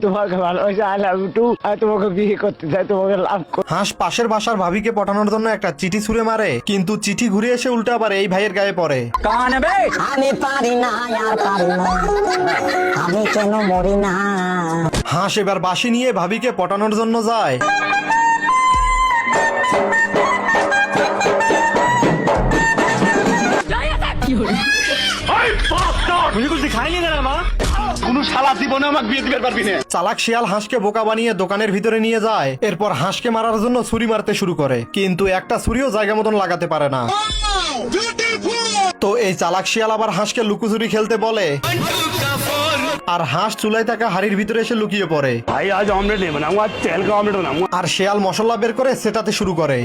তোমাকে ভালোবাসি, I love you two. আমি তোমাকে বিয়ে করতে চাই, তোমাকে লাভ করি। হাঁস পাশের বাসার ভাবিকে পটানোর জন্য একটা চিঠি ছুঁড়ে মারে, কিন্তু চিঠি ঘুরে এসে উল্টা আবার এই ভাইয়ের গায়ে পড়ে। আমি পারি না আর পারি না, আমি কেন মরি না। হাঁস এবার বাঁশি নিয়ে ভাবিকে পটানোর জন্য যায়। চালাক শিয়াল হাঁসকে বোকা বানিয়ে দোকানের ভিতরে নিয়ে যায়। এরপর হাঁসকে মারার জন্য ছুরি মারতে শুরু করে, কিন্তু একটা ছুরিও জায়গা মতন লাগাতে পারে না। তো এই চালাক শিয়াল আবার হাঁসকে লুকোচুরি খেলতে বলে, আর হাঁস চুলায় থাকা হাড়ির ভিতরে এসে লুকিয়ে পড়ে। भाई आज ऑमलेट नहीं बनाऊंगा, आज तेल का ऑमलेट बनाऊंगा। আর শিয়াল মশলা বের করে সেটাতে শুরু করে।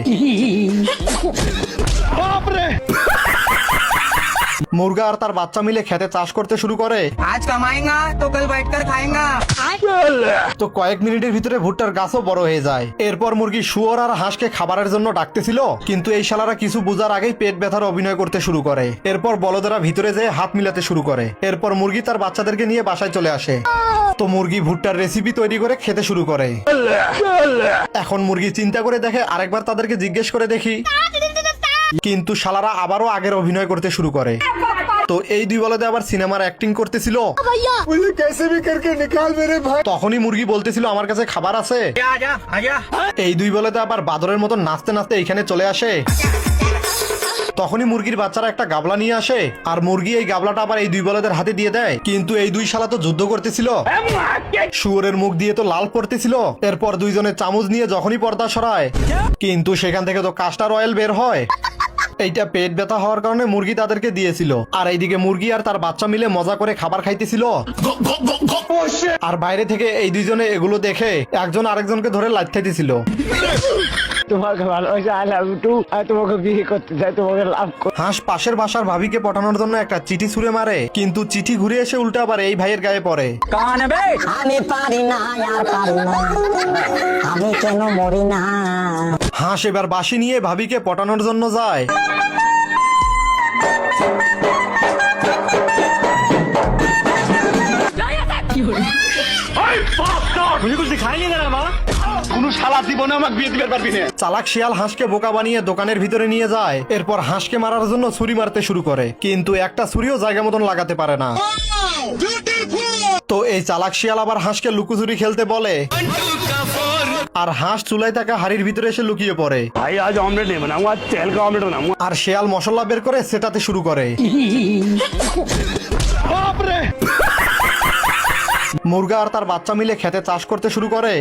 মুরগা আর তার বাচ্চা মিলে খেতে চাষ করতে শুরু করে। আজ কামাইঙ্গা তো কাল बैठकर খাएंगा। তো কয়েক মিনিটের ভিতরে ভুট্টার গাছও বড় হয়ে যায়। এরপর মুরগি শুয়োর আর হাঁসকে খাবারের জন্য ডাকতেছিল, কিন্তু এই শালারা কিছু বোঝার আগেই পেট ব্যথার অভিনয় করতে শুরু করে। এরপর বলদেরা ভিতরে যেয়ে হাত মিলাতে শুরু করে। এরপর মুরগি তার বাচ্চাদেরকে নিয়ে বাসায় চলে আসে। তো মুরগি ভুট্টার রেসিপি তৈরি করে খেতে শুরু করে। এখন মুরগি চিন্তা করে দেখে আরেকবার তাদেরকে জিজ্ঞেস করে দেখি, কিন্তু শালারা আবারও আগের অভিনয় করতে শুরু করে। তো এই দুই বলদে আবার সিনেমার অ্যাক্টিং করতেছিল। তখনই মুরগি বলতেছিল আমার কাছে খাবার আছে। এই দুই বলদে আবার বাদরের মতো নাচতে নাচতে এইখানে চলে আসে। তখনই মুরগির বাচ্চারা একটা গাবলা নিয়ে আসে, আর মুরগি এই গাবলাটা আবার এই দুই বলদের হাতে দিয়ে দেয়। কিন্তু এই দুই শালা তো যুদ্ধ করতেছিল, শুয়োরের মুখ দিয়ে তো লাল পড়তেছিল। এরপর দুইজনে চামচ নিয়ে যখনই পর্দা সরায়, কিন্তু সেখান থেকে তো কাস্টার অয়েল বের হয়। এইটা পেট ব্যথা হওয়ার কারণে মুরগি তাদেরকে দিয়েছিল। আর এইদিকে মুরগি আর তার বাচ্চা মিলে মজা করে খাবার খাইতেছিল। আর বাইরে থেকে এই দুইজনে এগুলো দেখে একজন আরেকজনকে ধরে লাইতেছিল। তোমাকে ভালোবাসি, আই লাভ ইউ টু। আমি তোমাকে বিয়ে করতে চাই, তোমাকে লাভ করি। হাঁস পাশের বাসার ভাবিকে পটানোর জন্য একটা চিঠি ছুঁড়ে মারে, কিন্তু চিঠি ঘুরে এসে উল্টা আবার এই ভাইয়ের গায়ে পড়ে। আমি পারি না আর পারি না, আমি কেন মরি না। হাঁস এবার বাঁশি নিয়ে ভাবিকে পটানোর জন্য যায়। मुझे कुछ दिखाई नहीं दे रहा माँ। কোনো শালা জীবনে আমাকে বিয়ে দিতে পারবি না। চালাক শিয়াল হাঁসকে বোকা বানিয়ে দোকানের ভিতরে নিয়ে যায়। এরপর হাঁসকে মারার জন্য ছুরি মারতে শুরু করে, কিন্তু একটা ছুরিও জায়গা মতন লাগাতে পারে না। তো এই চালাক শিয়াল আবার হাঁসকে লুকোচুরি খেলতে বলে, আর হাঁস চুলায় থাকা হাড়ির ভিতরে এসে লুকিয়ে পড়ে। भाई आज ऑमलेट नहीं बनाऊंगा, आज तेल का ऑमलेट बनाऊंगा। আর শিয়াল মশলা বের করে সেটাতে শুরু করে। মুরগা আর তার বাচ্চা মিলে খেতে চাষ করতে শুরু করে।